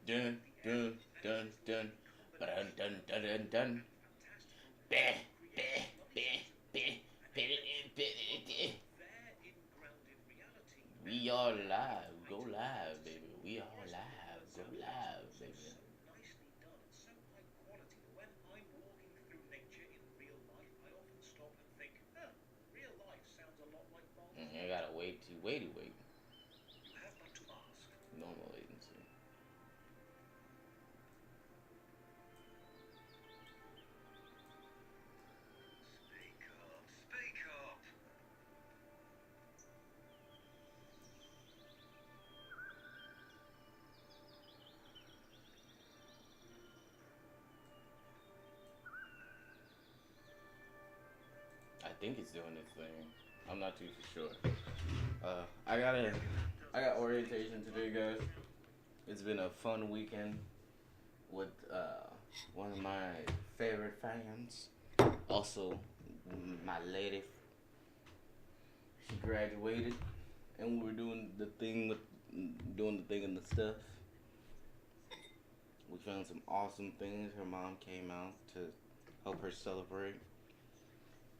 Dun dun dun dun. Dun dun dun dun dun. Beh, beh, beh, beh, beh, beh, beh. We are live. Go live, baby. We are live. Go live, baby. I gotta wait to wait. Normal latency. I think it's doing its thing. I'm not too for sure. I got orientation today, guys. It's been a fun weekend with one of my favorite fans. Also, my lady, she graduated, and we were doing the thing and the stuff. We found some awesome things. Her mom came out to help her celebrate.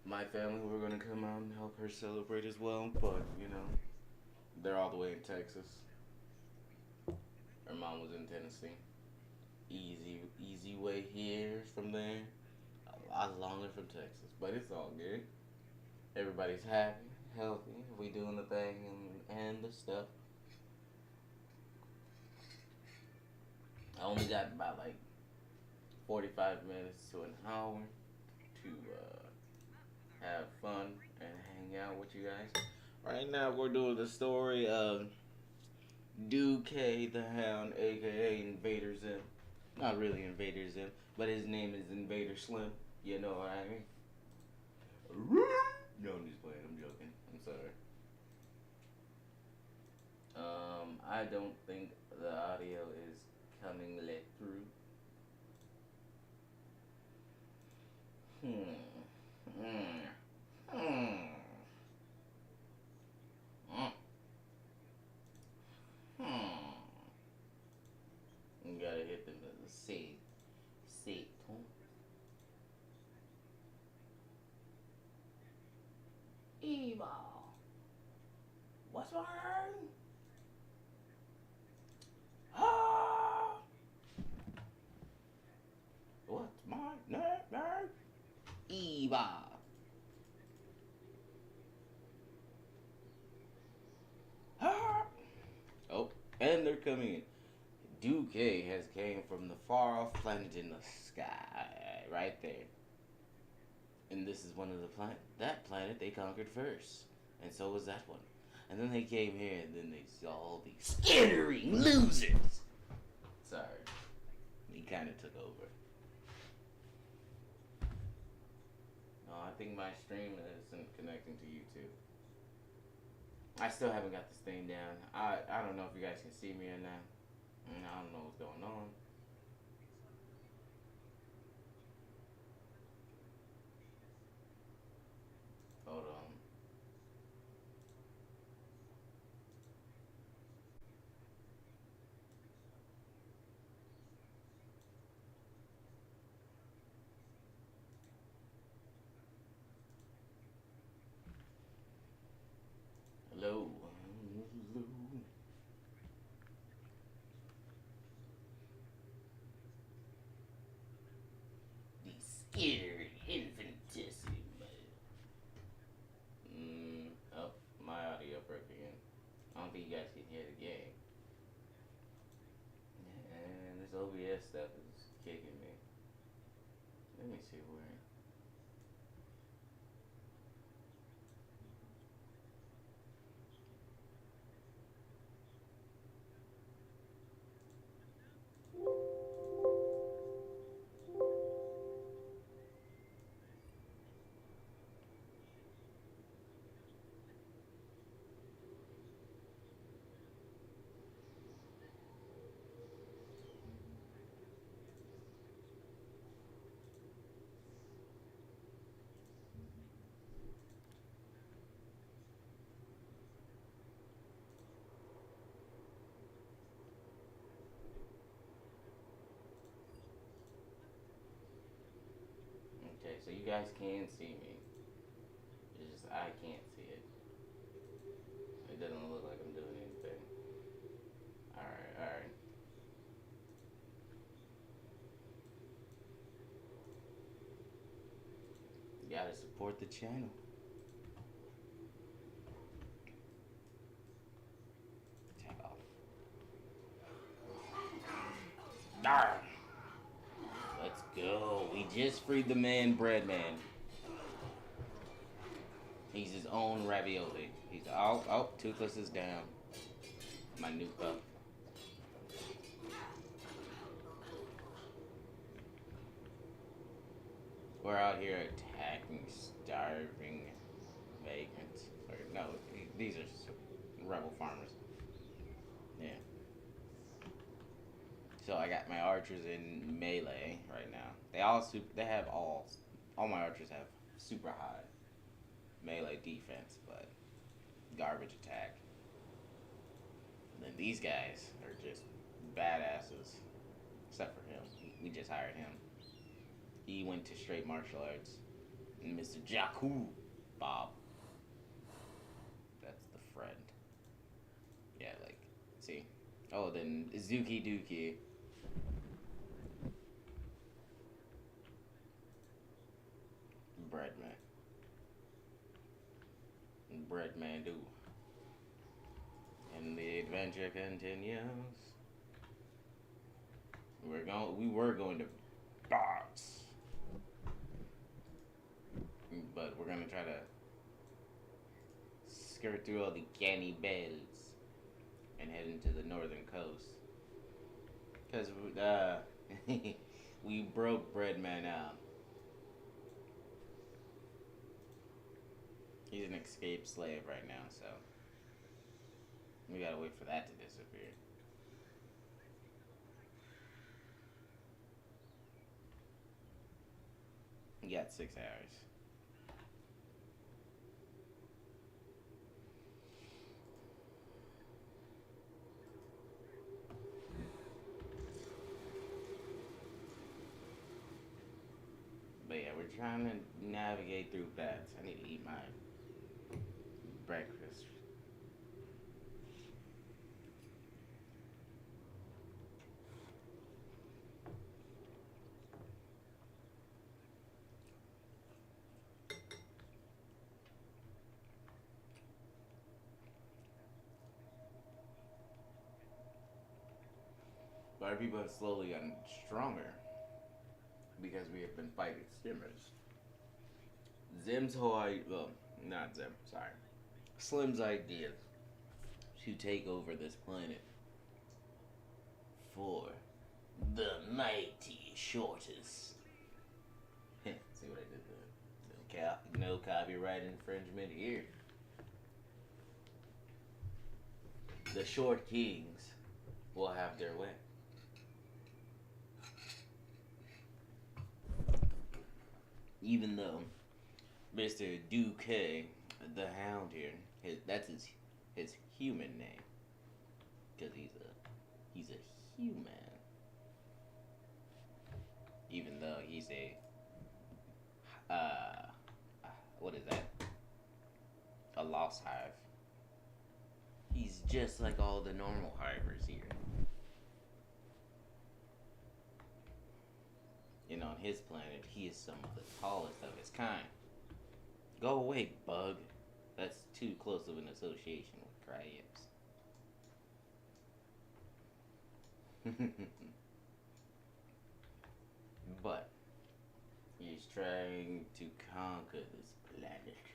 My family were gonna come out and help her celebrate as well, but they're all the way in Texas. Her mom was in Tennessee. Easy way here from there. A lot longer from Texas, but it's all good. Everybody's happy, healthy. We doing the thing and the stuff. I only got about like 45 minutes to an hour to have fun and hang out with you guys. Right now, we're doing the story of Duke the Hound, aka Invader Zim. Not really Invader Zim, but his name is Invader Slim. You know what I mean? No, I'm just playing. I'm joking. I'm sorry. I don't think the audio is coming let through. Hmm. Hmm. Hmm. Hmm. Hmm. You gotta hit them as a C. C. Evil. What's my name? Ah! What's my name? Eva. Ah! Oh, and they're coming in. Duque has came from the far off planet in the sky, right there. And this is one of the that planet they conquered first, and so was that one. And then they came here, and then they saw all these skittering losers. Sorry, he kind of took over. No, I think my stream isn't connecting to YouTube. I still haven't got this thing down. I don't know if you guys can see me or not. I don't know what's going on. Hold on. Hello. Hello. The scared infinitesimal. Oh, my audio broke again. I don't think you guys can hear the game. And this OBS stuff is kicking me. Let me see where. So you guys can see me. It's just I can't see it. It doesn't look like I'm doing anything. Alright, alright. You gotta support the channel. Take off. Darn! Let's go. We just freed the man, Bread Man. He's his own ravioli. He's Toothless is down. My new pup. We're out here attacking starving vagrants. Or no, these are rebel farmers. Yeah. So I got my archers in melee right now. They have all my archers have super high melee defense, but garbage attack. And then these guys are just badasses, except for him. We just hired him. He went to straight martial arts. And Mr. Jakku Bob. That's the friend. Yeah, like, see. Oh, then Zuki Dookie. Breadman. Breadman do. And the adventure continues. We were going to Barts. But we're gonna try to skirt through all the canny bells and head into the northern coast. Because we broke Breadman out. He's an escaped slave right now, so we gotta wait for that to disappear. We got 6 hours. But yeah, we're trying to navigate through bats. I need to eat my breakfast. But our people have slowly gotten stronger because we have been fighting Stimmers. Zim's whole idea, well, not Zim, sorry. Slim's idea to take over this planet for the mighty shortest. See what I did there? No copyright infringement here. The short kings will have their way. Even though Mr. Duque, the Hound here, that's his human name, because he's a human. Even though he's a what is that? A lost hive. He's just like all the normal hivers here. And on his planet, he is some of the tallest of his kind. Go away, bug. That's too close of an association with crabs. But he's trying to conquer this planet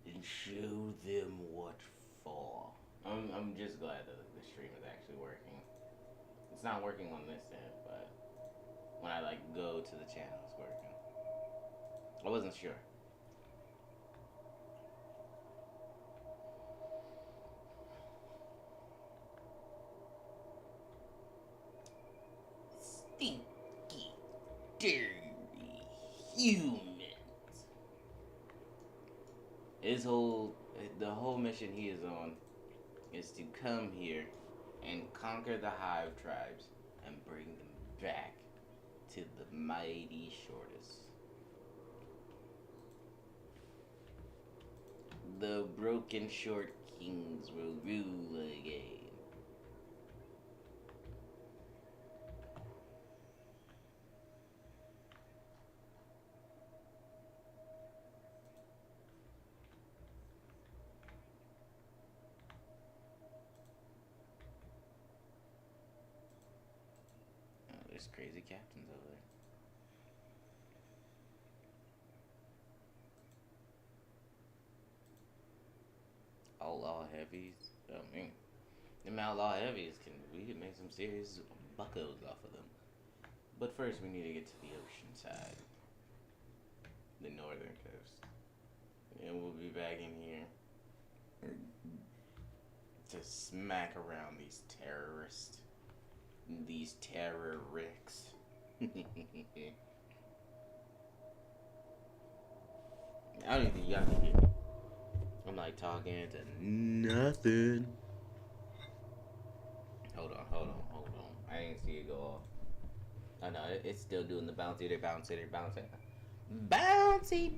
and show them what for. I'm just glad that the stream is actually working. It's not working on this end, but when I go to the channel, it's working. I wasn't sure. Stinky, dirty humans. The whole mission he is on is to come here and conquer the hive tribes and bring them back to the mighty shortest. The broken short kings will rule again. Oh, there's crazy captains over there. Outlaw heavies. Oh man, them outlaw heavies we could make some serious buckos off of them. But first, we need to get to the ocean side, the northern coast, and we'll be back in here to smack around these terrorists, these terrorists. I don't even think y'all can hear me. I'm like talking to nothing. Hold on. I didn't see it go off. I know it's still doing the bouncy. They're bouncing. Bouncy.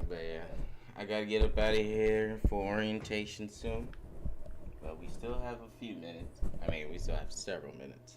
But yeah, I gotta get up out of here for orientation soon. But we still have a few minutes. I mean, we still have several minutes.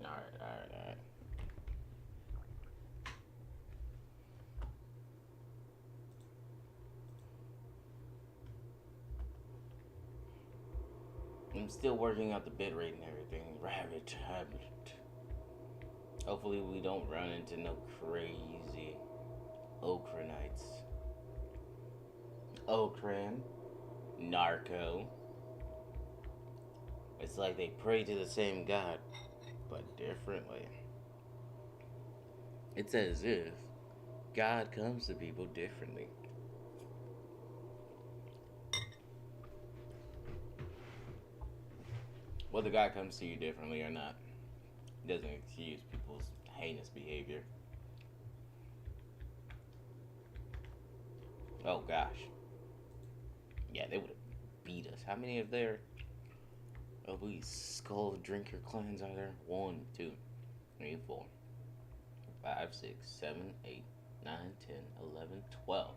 All right. I'm still working out the bit rate and everything. Rabbit. Hopefully we don't run into no crazy Okranites. Okran. Narco. It's like they pray to the same God, but differently. It's as if God comes to people differently. Whether God comes to you differently or not doesn't excuse people's heinous behavior. Oh gosh. Yeah, they would have beat us. How many of their these skull drinker clans are there? 1, 2, 3, 4, 5, 6, 7, 8, 9, 10, 11, 12,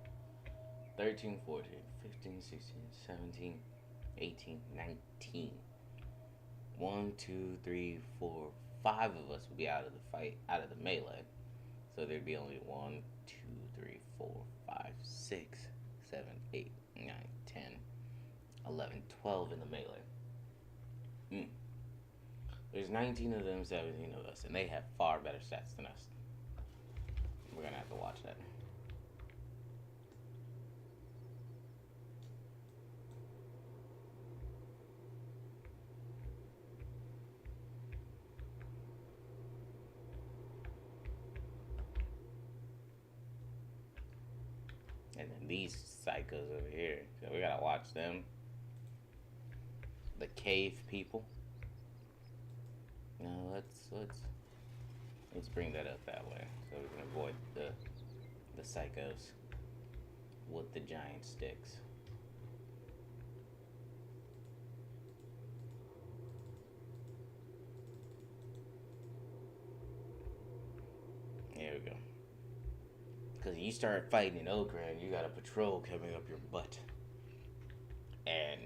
13, 14, 15, 16, 17, 18, 19. 1, 2, 3, 4, 5 of us would be out of the fight, out of the melee. So there'd be only 1, 2, 3, 4, 5, 6, 7, 8, 9, 10, 11, 12 in the melee. There's 19 of them, 17 of us, and they have far better stats than us. We're gonna have to watch that. And then these psychos over here, so we gotta watch them. The cave people. No, let's Let's bring that up that way so we can avoid the psychos with the giant sticks. There we go. Because you start fighting in Okra and you got a patrol coming up your butt. And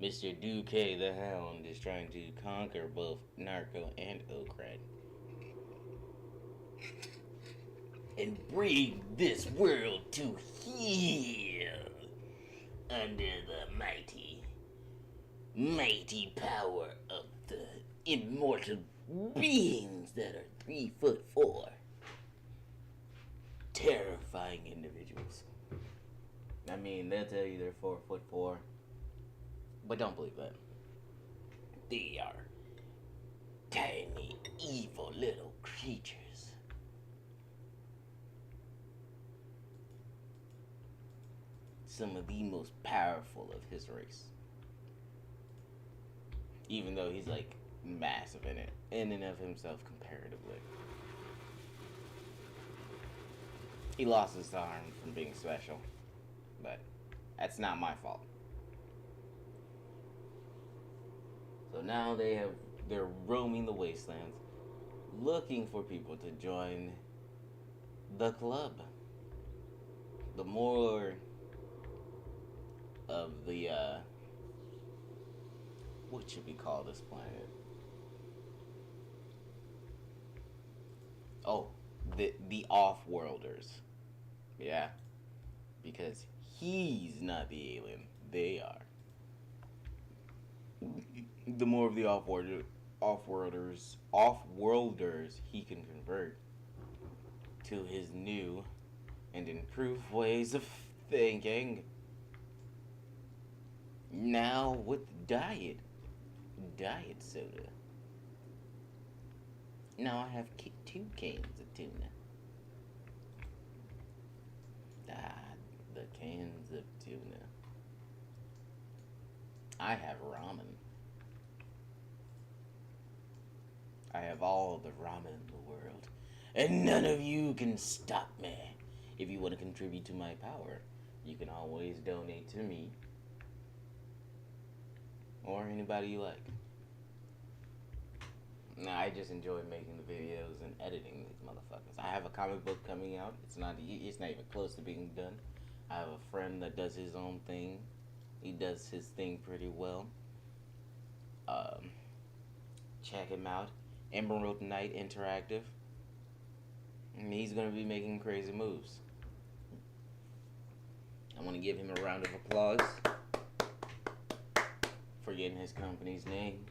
Mr. Duque the Hound is trying to conquer both Narco and Okrat. And bring this world to heel under the mighty power of the immortal beings that are 3'4". Terrifying individuals. I mean, they'll tell you they're 4'4", but don't believe that. They are tiny, evil little creatures. Some of the most powerful of his race. Even though he's like massive in and of himself comparatively. He lost his arm from being special, but that's not my fault. So now they're roaming the wastelands, looking for people to join the club. The more of the what should we call this planet? Oh, the off-worlders. Yeah. Because he's not the alien. They are. The more of the off-worlders he can convert to his new and improved ways of thinking. Now with diet soda. Now I have 2 cans of tuna. The cans of tuna. I have ramen. I have all the ramen in the world. And none of you can stop me. If you want to contribute to my power, you can always donate to me. Or anybody you like. Nah, I just enjoy making the videos and editing these motherfuckers. I have a comic book coming out. It's not even close to being done. I have a friend that does his own thing. He does his thing pretty well. Check him out. Emerald Knight Interactive. And he's gonna be making crazy moves. I want to give him a round of applause for getting his company's name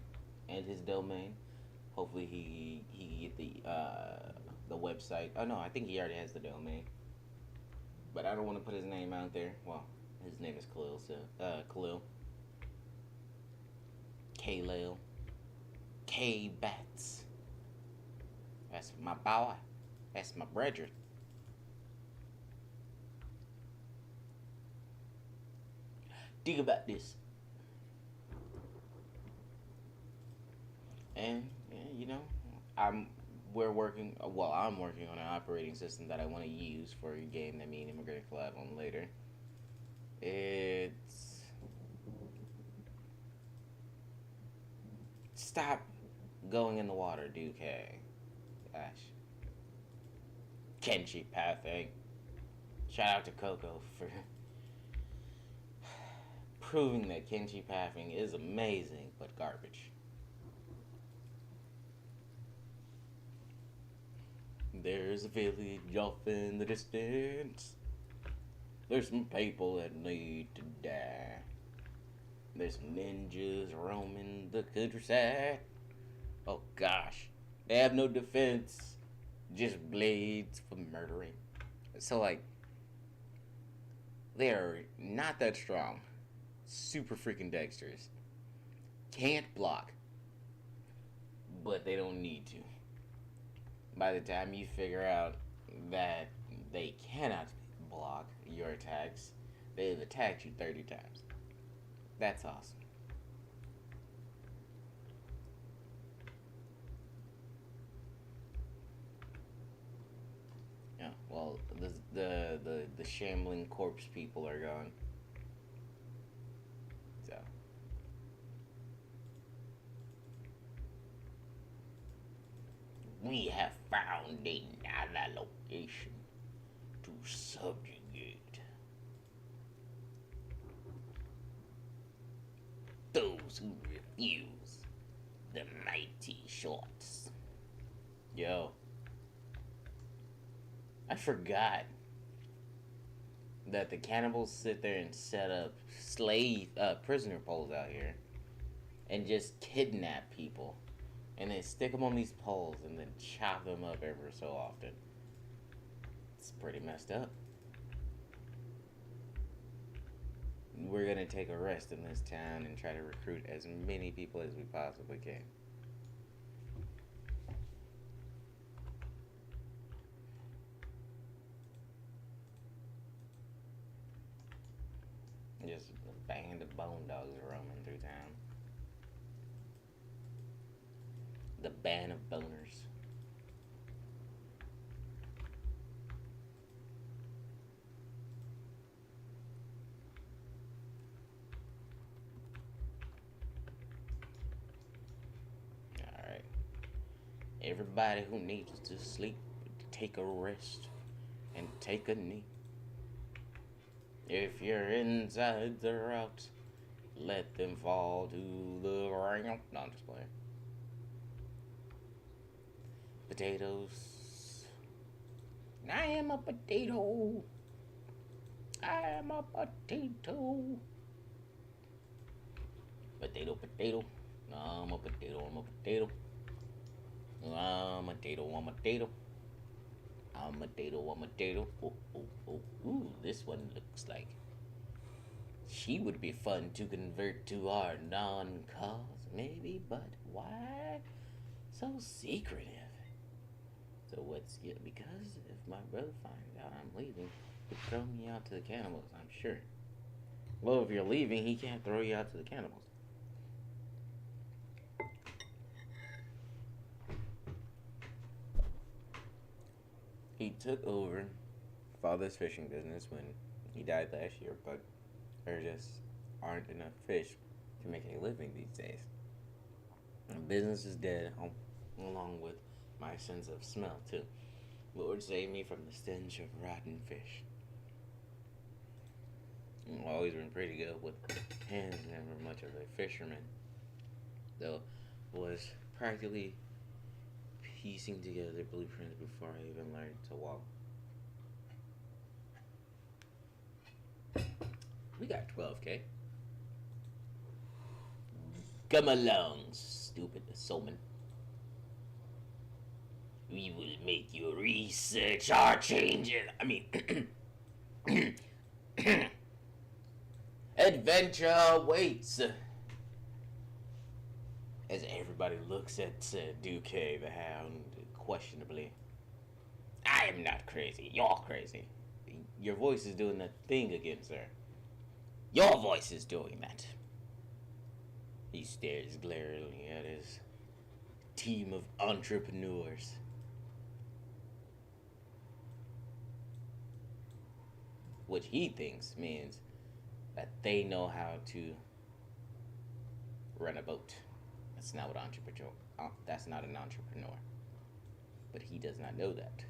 and his domain. Hopefully he get the website. Oh no, I think he already has the domain. But I don't want to put his name out there. Well, his name is Khalil, so Khalil. K-Lil. K-Bats. That's my boy. That's my brethren. Think about this. And yeah, you know, I'm working on an operating system that I want to use for a game that me and him are gonna collab on later. It's Stop Going in the Water, Duque. Gosh. Kenshi pathing. Shout out to Coco for proving that Kenshi pathing is amazing but garbage. There's a village off in the distance. There's some people that need to die. There's some ninjas roaming the countryside. Oh gosh. They have no defense. Just blades for murdering. So like, they're not that strong. Super freaking dexterous. Can't block. But they don't need to. By the time you figure out that they cannot block your attacks, they've attacked you 30 times. That's awesome. Well, the shambling corpse people are gone. So we have found another location to subjugate those who refuse the mighty shorts. Yo, I forgot that the cannibals sit there and set up prisoner poles out here and just kidnap people and then stick them on these poles and then chop them up ever so often. It's pretty messed up. We're gonna take a rest in this town and try to recruit as many people as we possibly can. Just a band of bone dogs roaming through town. The band of boners. Alright. Everybody who needs to sleep, take a rest and take a knee. If you're inside or out, let them fall to the ground. No, I'm just playing. Potatoes. I am a potato. I am a potato. Potato, potato. I'm a potato, I'm a potato. I'm a potato, I'm a potato. I'm a potato, I'm a potato. Oh, oh, oh. Ooh, this one looks like she would be fun to convert to our non-cause, maybe, but why so secretive? So what's it? Because if my brother finds out I'm leaving, he'll throw me out to the cannibals, I'm sure. Well, if you're leaving, he can't throw you out to the cannibals. He took over father's fishing business when he died last year, but there just aren't enough fish to make a living these days. The business is dead, along with my sense of smell, too. Lord save me from the stench of rotten fish. I've always been pretty good with hands, never much of a fisherman, though was practically piecing together blueprints before I even learned to walk. We got 12K. Come along, stupid soulman. We will make your research our changes. I mean, adventure awaits. As everybody looks at Duque the Hound questionably. I am not crazy. You're crazy. Your voice is doing that thing again, sir. Your voice is doing that. He stares glaringly at his team of entrepreneurs. Which he thinks means that they know how to run a boat. That's not what entrepreneur. That's not an entrepreneur. But he does not know that.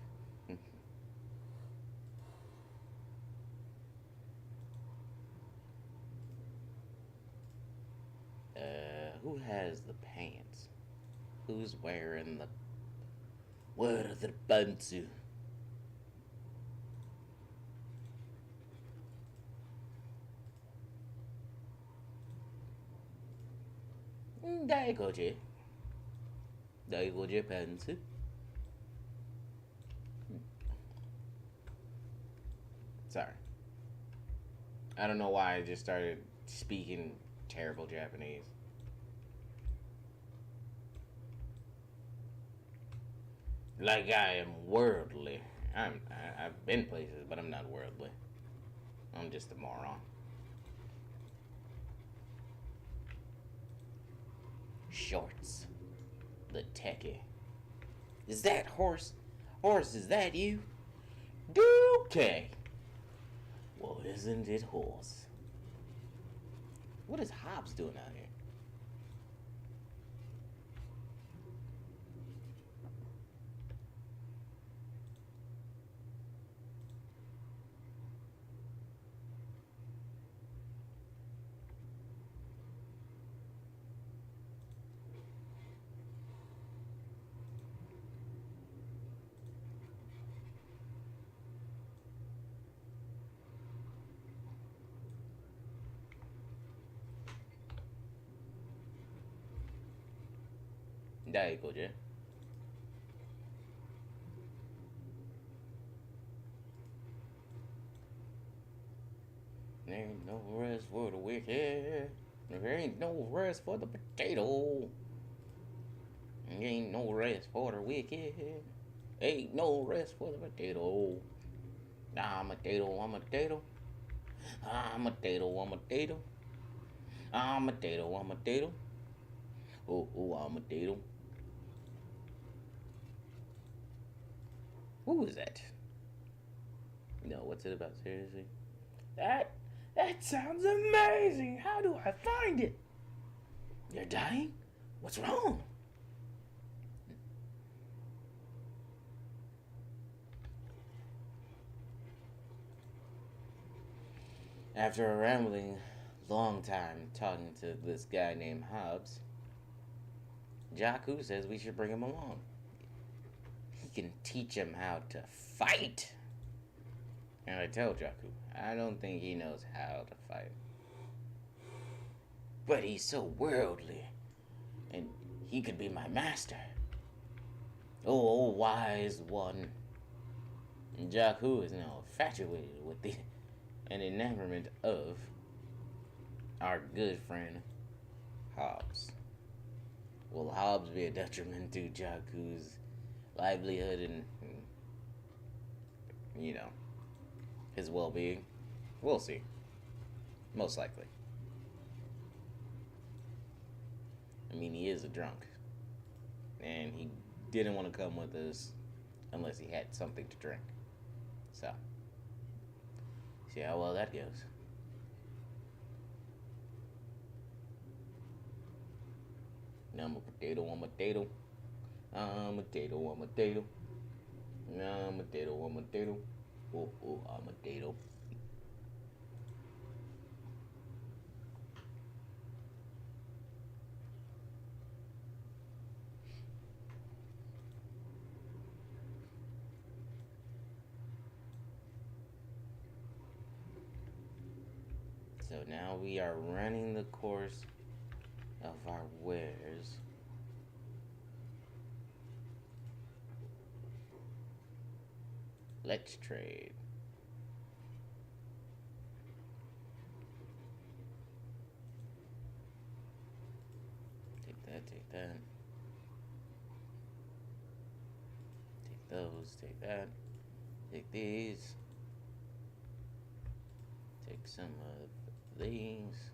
Who has the pants? Who's wearing the... What are the pantsu? Daigoji. Daigoji pantsu. Sorry. I don't know why I just started speaking terrible Japanese. Like I am worldly. I've been places, but I'm not worldly. I'm just a moron. Shorts. The techie. Is that horse? Horse, is that you? Okay. Well, isn't it horse? What is Hobbs doing out here? There you go, Jay. There ain't no rest for the wicked. There ain't no rest for the potato. There ain't no rest for the wicked. Ain't no rest for the potato. I'm a potato, I'm a potato. I'm a potato, I'm a potato. I'm a potato, I'm a potato. Oh, oh, I'm a potato. Who is that? No, what's it about? Seriously? That that sounds amazing. How do I find it? You're dying? What's wrong? After a rambling long time talking to this guy named Hobbs, Jakku says we should bring him along. He can teach him how to fight. And I tell Jakku, I don't think he knows how to fight. But he's so worldly, and he could be my master. Oh, wise one. And Jakku is now infatuated with the an enamorment of our good friend Hobbs. Will Hobbs be a detriment to Jakku's livelihood and, you know, his well being? We'll see. Most likely. I mean, he is a drunk. And he didn't want to come with us unless he had something to drink. So, see how well that goes. I'm a potato, I'm a potato. I'm a potato, I'm a potato. I'm a potato, I'm a potato. Oh, oh, I'm a potato. So now we are running the course of our wares. Let's trade. Take that, take that. Take those, take that. Take these. Take some of these.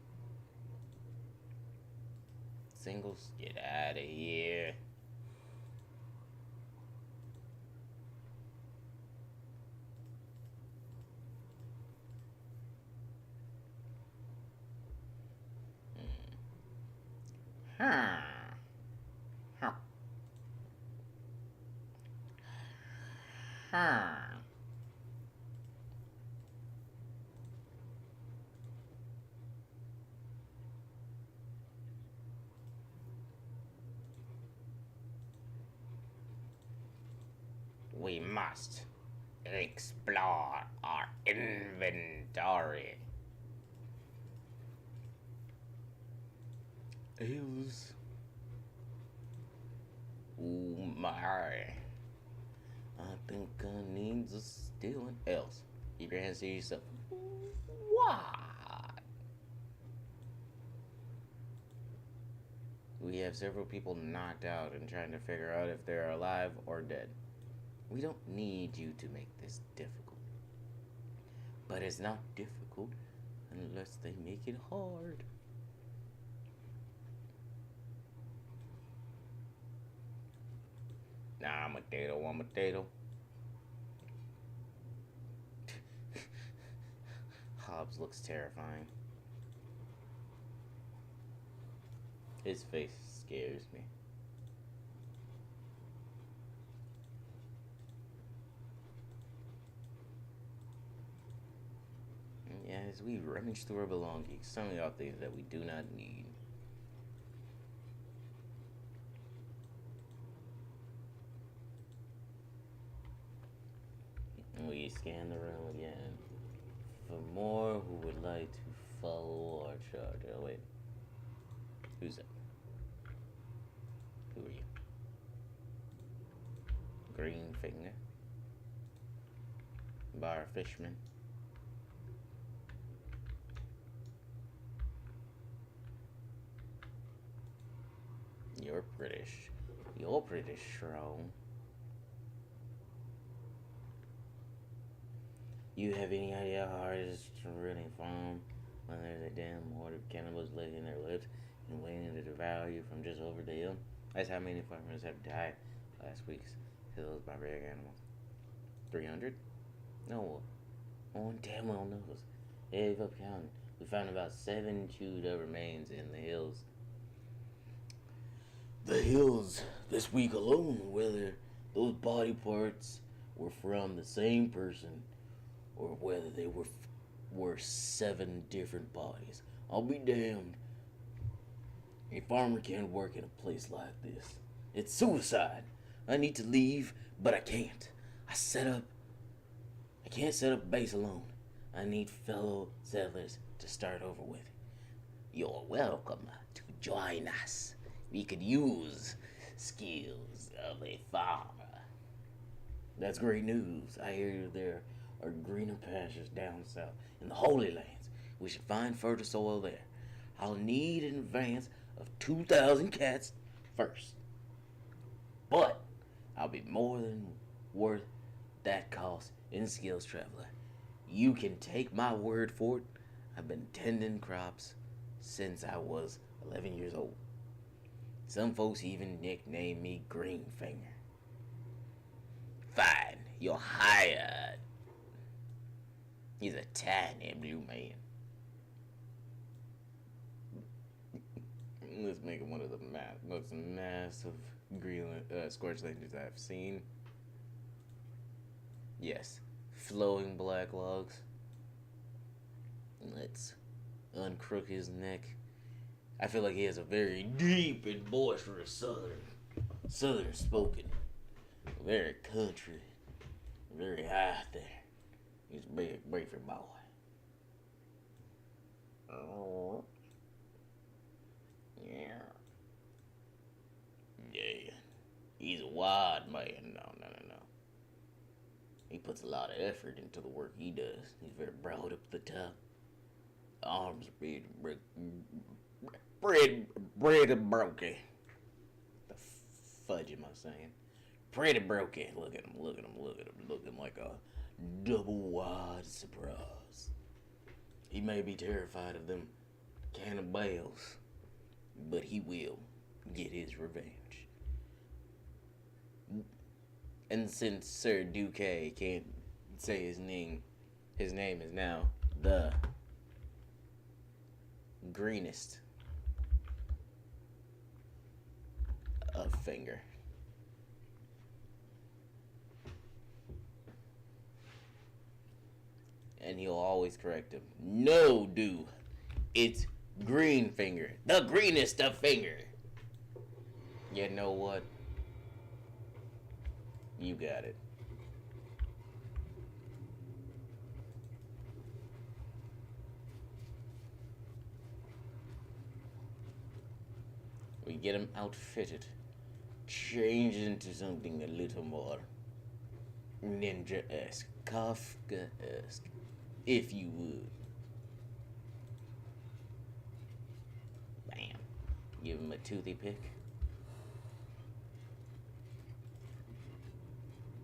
Singles, get out of here. Huh. Huh. Huh. We must explore our inventory. Ales. Oh my. I think I need to steal an else. Keep your hands to yourself. What? We have several people knocked out and trying to figure out if they're alive or dead. We don't need you to make this difficult. But it's not difficult unless they make it hard. Nah, I'm a potato, I'm a potato. Cyclops looks terrifying. His face scares me. Yeah, as we rummage through our belongings, some of y'all things that we do not need. And we scan the room again for more who would like to follow our charge. Oh, wait. Who's that? Who are you? Green Finger. Bar Fishman. You're British. You're pretty strong. You have any idea how hard it is to really farm when there's a damn horde of cannibals licking their lips and waiting to devour you from just over the hill? That's how many farmers have died last week's hills by rare animals. 300? No, one damn well knows. Gave up counting. We found about 7 chewed up remains in the hills. The hills this week alone, whether those body parts were from the same person or whether they were 7 different bodies. I'll be damned. A farmer can't work in a place like this. It's suicide. I need to leave, but I can't. I can't set up a base alone. I need fellow settlers to start over with. You're welcome to join us. We could use skills of a farmer. That's great news. I hear there are greener pastures down south in the Holy Lands. We should find fertile soil there. I'll need an advance of 2,000 cats first. But I'll be more than worth that cost in skills, traveler. You can take my word for it. I've been tending crops since I was 11 years old. Some folks even nickname me Greenfinger. Fine, you're hired. He's a tiny blue man. Let's make it one of the most massive Greenland scorched lanterns I've seen. Yes, flowing black logs. Let's uncrook his neck. I feel like he has a very deep and boisterous southern spoken, very country, very high there. He's a big, briefy boy. Oh, yeah. Yeah, he's a wild man. No. He puts a lot of effort into the work he does. He's very broad up the top. Arms are pretty broken. The fudge am I saying? Pretty broken. Look at him, looking like a double wide surprise. He may be terrified of them cannibals, but he will get his revenge. And since Sir Duque can't say his name is now the greenest of finger. And he'll always correct him. No, dude. It's green finger. The greenest of finger. You know what? You got it. We get him outfitted. Change into something a little more ninja-esque, Kafka-esque, if you would. Bam. Give him a toothy pick.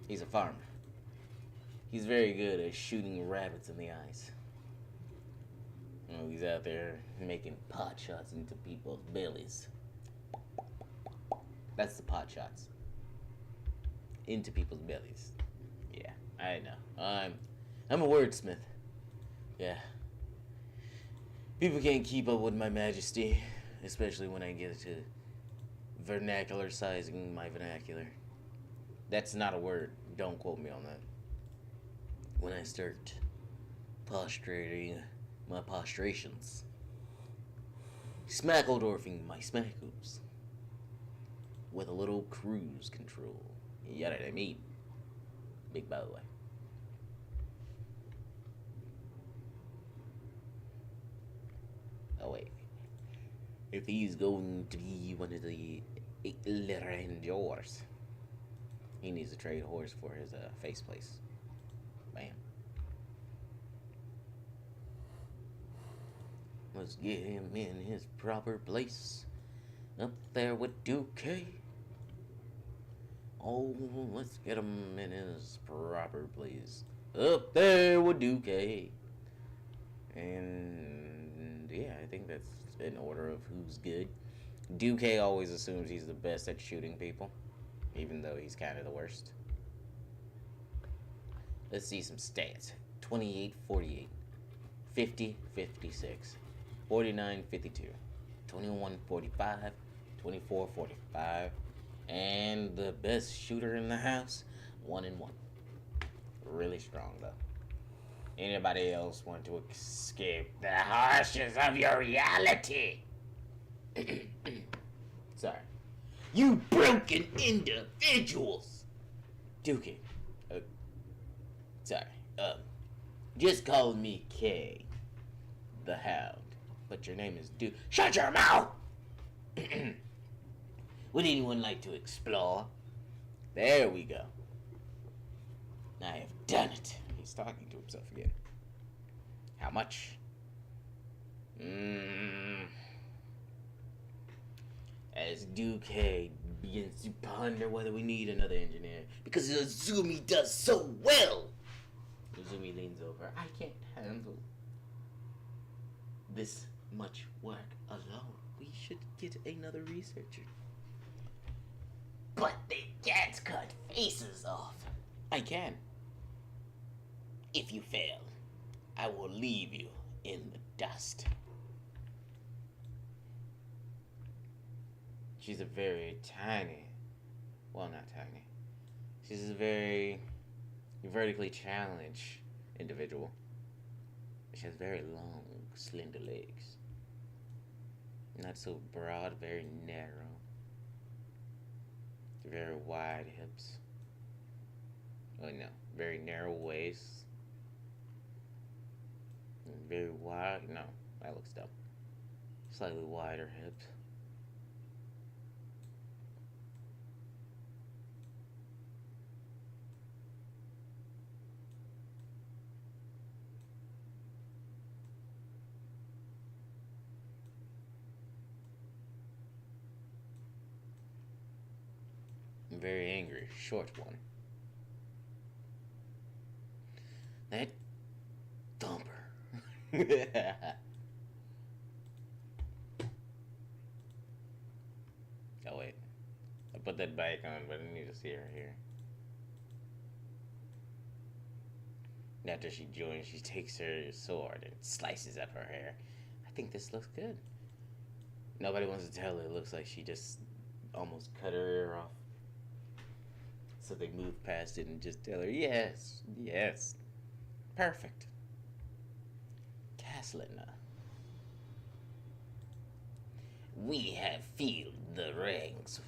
He's a farmer. He's very good at shooting rabbits in the eyes. He's out there making pot shots into people's bellies. That's the pot shots. Into people's bellies. Yeah, I know. I'm a wordsmith. Yeah. People can't keep up with my majesty, especially when I get to vernacular sizing my vernacular. That's not a word. Don't quote me on that. When I start prostrating my prostrations, smackledorfing my smackles with a little cruise control. You know what I mean? Big by the way. Oh wait. If he's going to be one of the Rangers, he needs to trade horse for his face place. Bam. Let's get him in his proper place. Up there with Duke. Oh, let's get him in his proper place. Up there with Duke. And yeah, I think that's in order of who's good. Duke always assumes he's the best at shooting people, even though he's kind of the worst. Let's see some stats. 28-48, 50-56, 49-52, 21-45, 24-45, and the best shooter in the house, 1-1. Really strong though. Anybody else want to escape the harshness of your reality? Sorry. You broken individuals! Dookie. Sorry. Just call me K, the Hound. But your name is Duke. Shut your mouth! Would anyone like to explore? There we go. I have done it. He's talking to himself again. How much? As Duke begins to ponder whether we need another engineer, because Azumi does so well. Azumi leans over. I can't handle this much work alone. We should get another researcher. But they can't cut faces off. I can. If you fail, I will leave you in the dust. She's a very tiny, well, not tiny. She's a very vertically challenged individual. She has very long, slender legs. Not so broad, very narrow. Very wide hips. Oh no, very narrow waist. Very wide, no, that looks dumb. Slightly wider hips. Very angry, short one. That thumper. Oh wait, I put that back on, but I need to see her here. After she joins, she takes her sword and slices up her hair. I think this looks good. Nobody wants to tell her. It looks like she just almost cut her ear off. So they move past it and just tell her, yes, yes, perfect. Caslina. We have filled the ranks.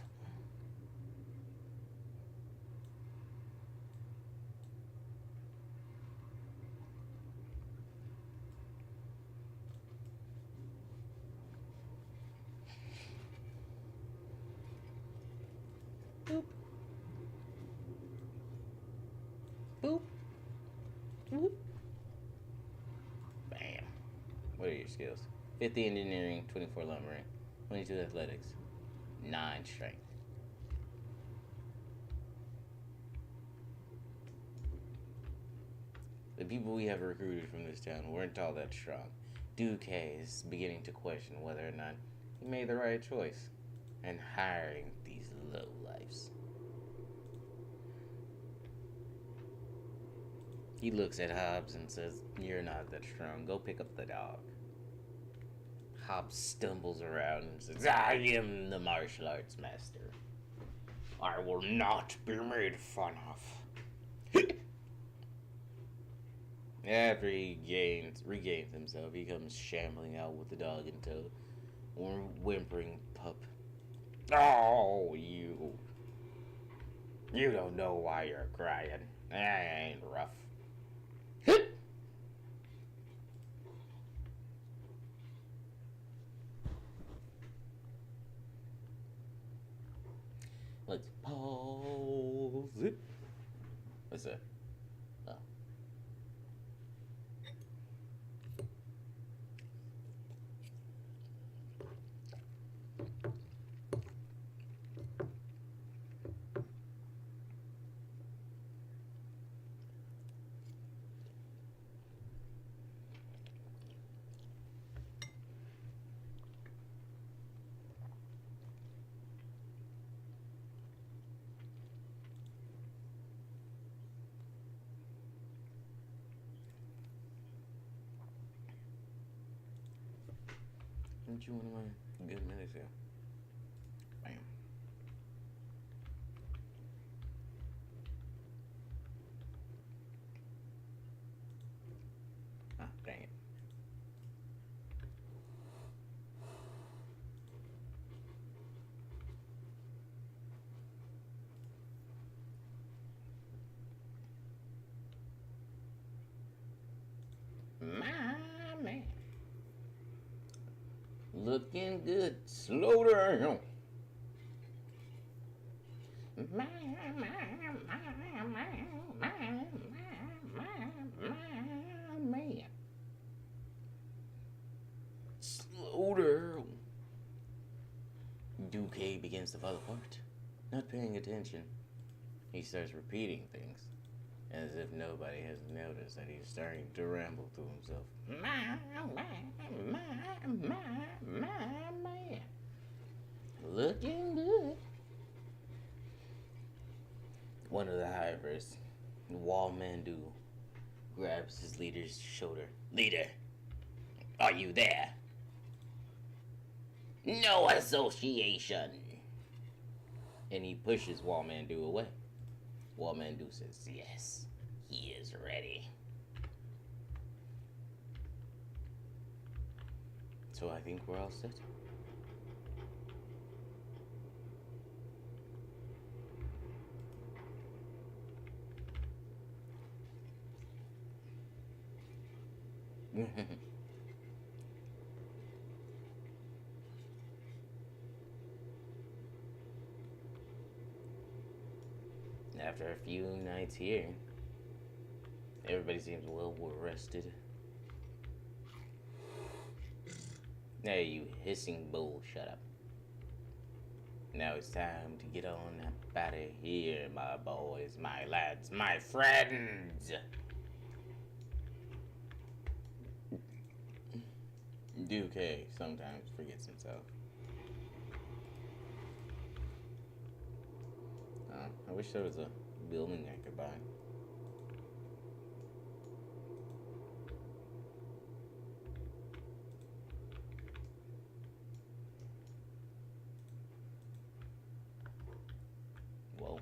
Boop. Boop. Boop. Bam. What are your skills? 50 engineering, 24 lumbering, 22 athletics, 9 strength. The people we have recruited from this town weren't all that strong. Duke is beginning to question whether or not he made the right choice in hiring these lowlifes. He looks at Hobbs and says, "You're not that strong. Go pick up the dog." Hobbs stumbles around and says, I am the martial arts master. I will not be made fun of. After he regains himself, he comes shambling out with the dog in tow, whimpering pup. Oh, you don't know why you're crying. I ain't rough. Let's pause it. What's that? Oh. Aren't you one of my good minutes ago? Bam. Ah, dang it. My man. Looking good. Slow down. My man. Slow down. Duque begins to fall apart. Not paying attention. He starts repeating things, as if nobody has noticed that he's starting to ramble to himself. My man. Looking good. One of the hivers, Walmandu, grabs his leader's shoulder. Leader, are you there? No association. And he pushes Walmandu away. Walmandu says, yes, he is ready. So I think we're all set. After a few nights here, everybody seems well rested. Hey, you hissing bull, shut up. Now it's time to get on up out of here, my boys, my lads, my friends. Duque sometimes forgets himself. I wish there was a building I could buy. Whoa.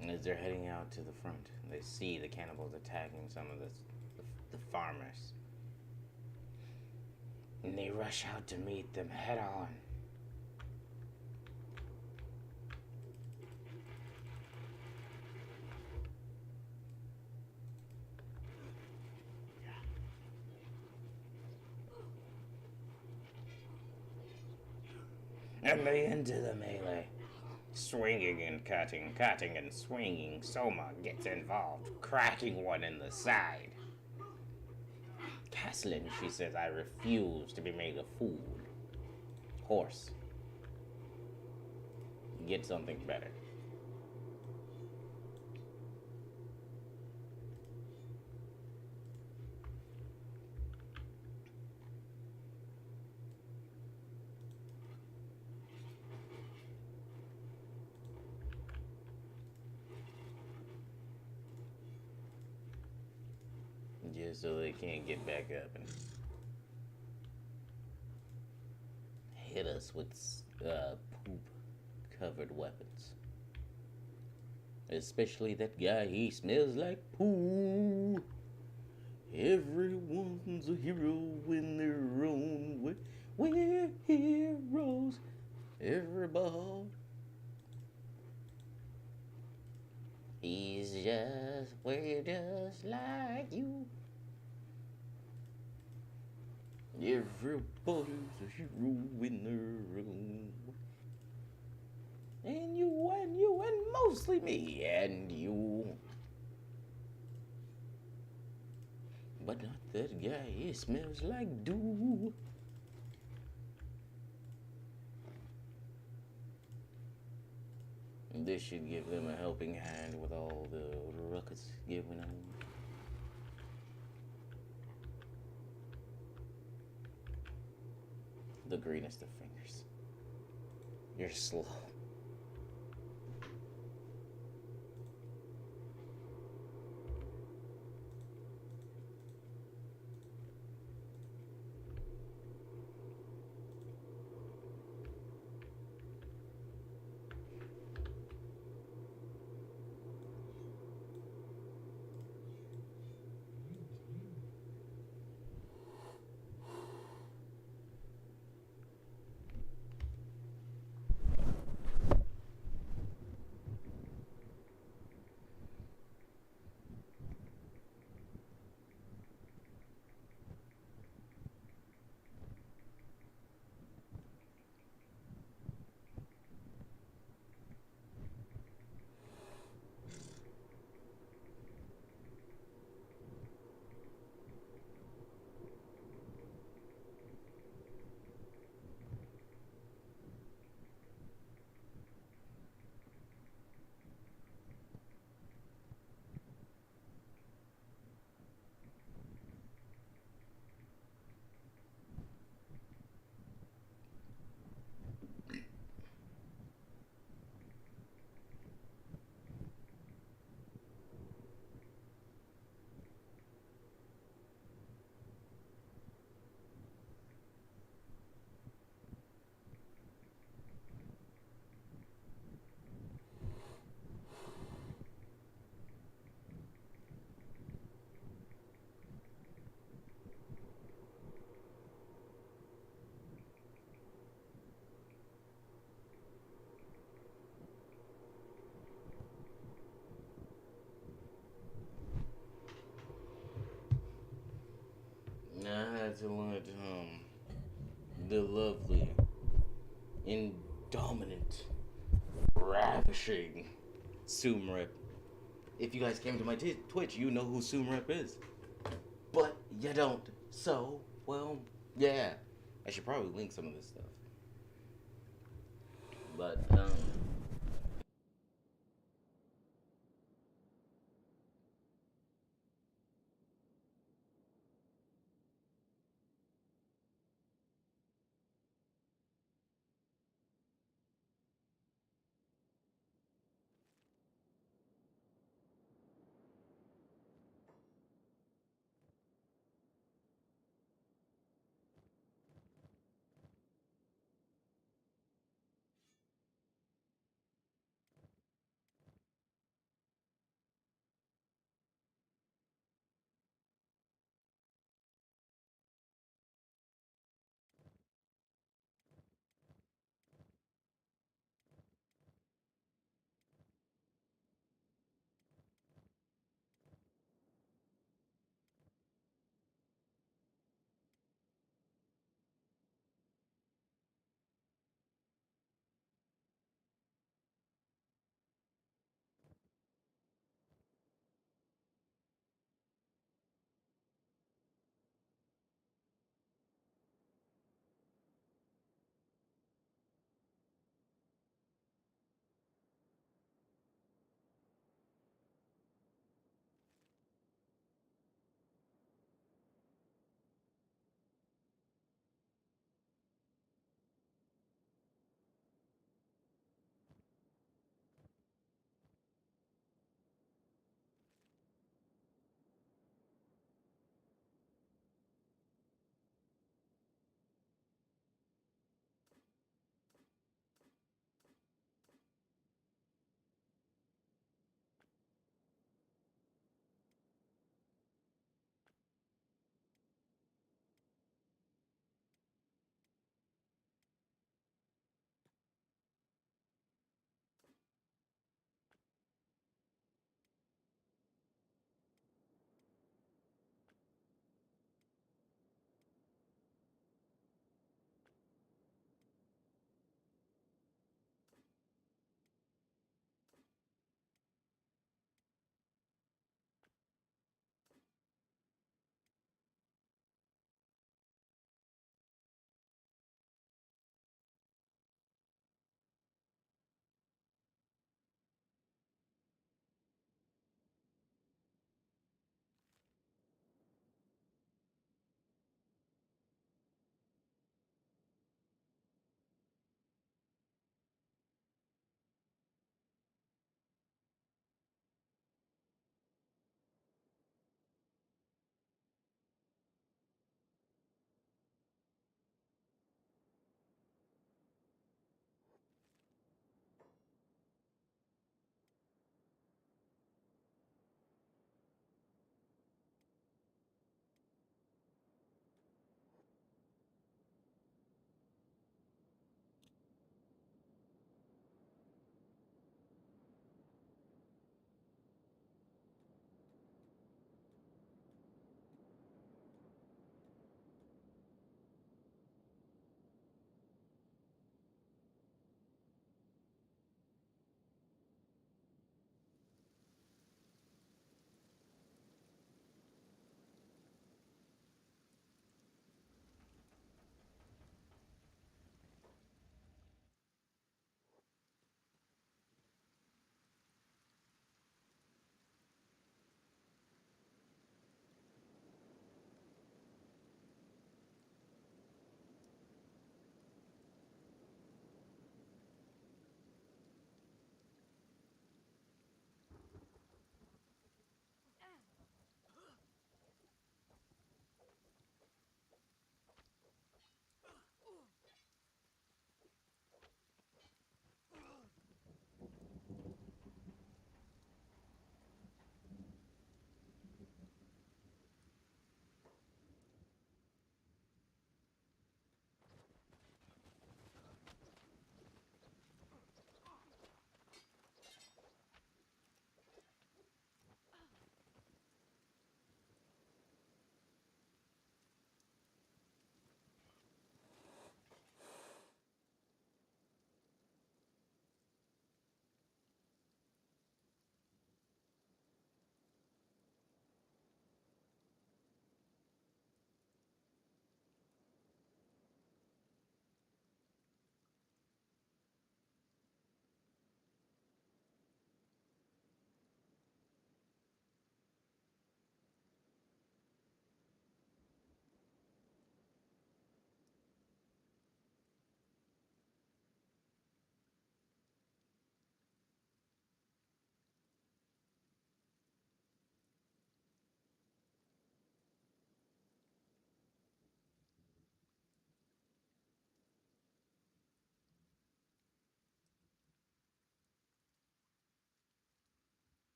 And as they're heading out to the front, they see the cannibals attacking some of the farmers. And they rush out to meet them head on. And they enter the melee. Swinging and cutting and swinging. Soma gets involved, cracking one in the side. Caslin, she says, I refuse to be made a fool. Horse. Get something better. so they can't get back up and hit us with poop covered weapons. Especially that guy, he smells like poo. Everyone's a hero in their own way. We're heroes. Everybody. We're just like you. Everybody's a hero in their own way. And mostly me and you. But not that guy, he smells like dew. This should give them a helping hand with all the ruckus going on. The greenest of fingers. You're slow. I had to let the lovely, indominant, ravishing Sumrep. If you guys came to my Twitch, you know who Sumrep is. But you don't. So, well, yeah. I should probably link some of this stuff. But,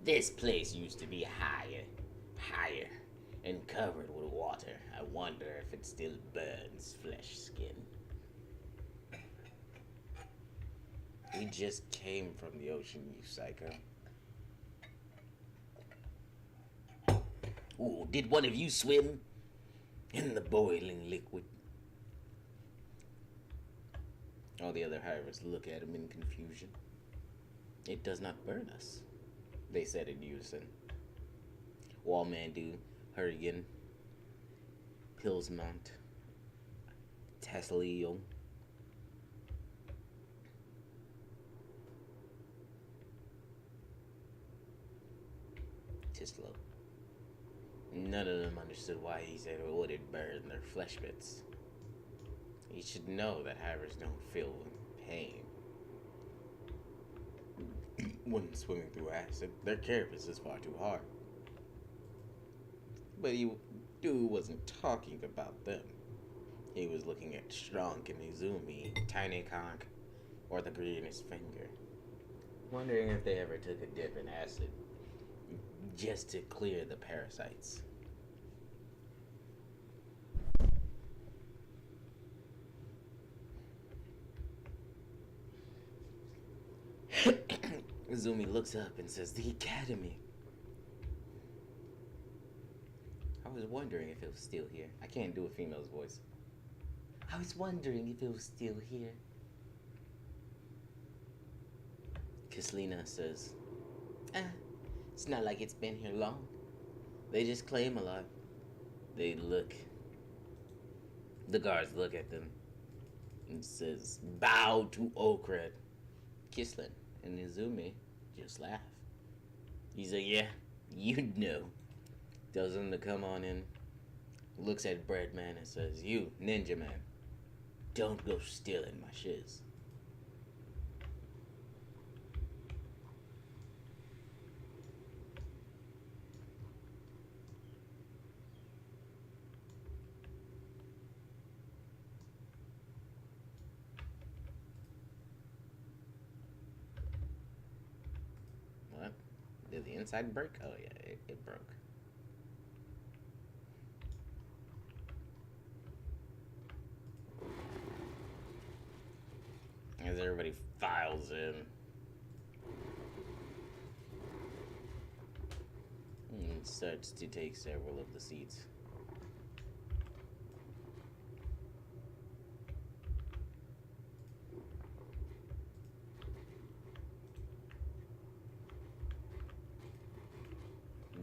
This place used to be higher, and covered with water. I wonder if it still burns flesh skin. We just came from the ocean, you psycho. Ooh, did one of you swim in the boiling liquid? All the other hivers look at him in confusion. It does not burn us, they said in unison. Walmandu, Hurrigan, Pillsmont, Tasselio. Tislo. None of them understood why he said it would burn their flesh bits. You should know that hivers don't feel pain when swimming through acid. Their carapace is far too hard. But dude wasn't talking about them. He was looking at Strong and Izumi, Tiny Conk, or the greenest finger. Wondering if they ever took a dip in acid just to clear the parasites. Izumi looks up and says, "The academy." I was wondering if it was still here. I can't do a female's voice. I was wondering if it was still here. Kislina says, it's not like it's been here long. They just claim a lot. They look. The guards look at them and says, "Bow to Okred." Kislin and Izumi just laugh. He's like, "Yeah, you'd know." Tells him to come on in. Looks at Breadman and says, "You, Ninja Man, don't go stealing my shiz." What? Did the inside break? Oh yeah, it broke. As everybody files in. And starts to take several of the seats.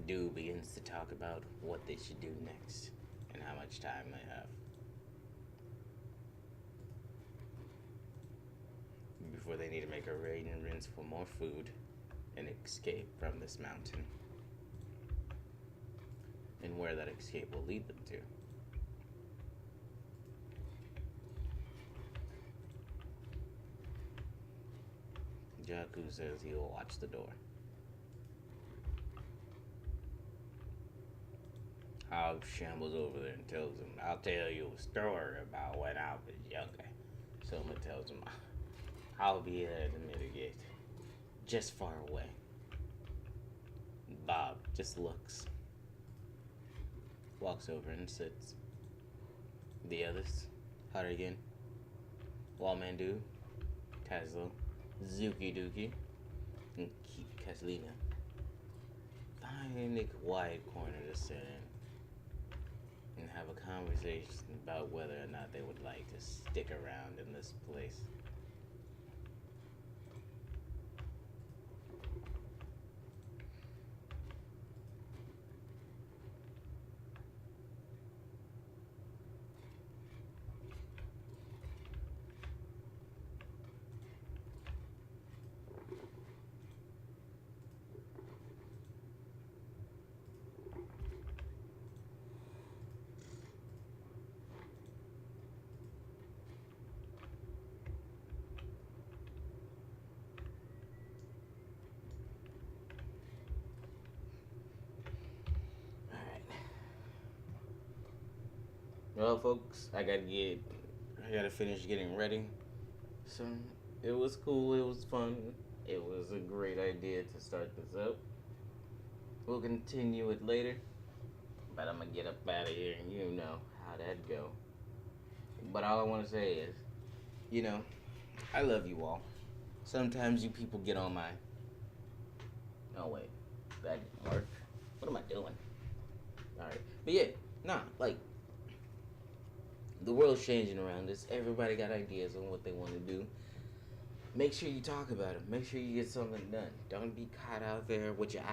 Do begins to talk about what they should do next and how much time they have before they need to make a raid and rinse for more food and escape from this mountain, and where that escape will lead them to. Jaku says he will watch the door. Hog shambles over there and tells him, "I'll tell you a story about when I was younger." Soma tells him, "I'll be there to mitigate. Just far away." Bob just looks. Walks over and sits. The others, Harigan, Walmandu, Tazlo, Zuki Duki, and Kaslina, find a quiet corner to sit in and have a conversation about whether or not they would like to stick around in this place. Well, folks, I gotta finish getting ready. So it was cool. It was fun. It was a great idea to start this up. We'll continue it later. But I'm gonna get up out of here, and you know how that go. But all I want to say is, you know, I love you all. Sometimes you people get on my. Oh wait, that didn't work. What am I doing? All right, but yeah, nah, like the world's changing around us. Everybody got ideas on what they want to do. Make sure you talk about it. Make sure you get something done. Don't be caught out there with your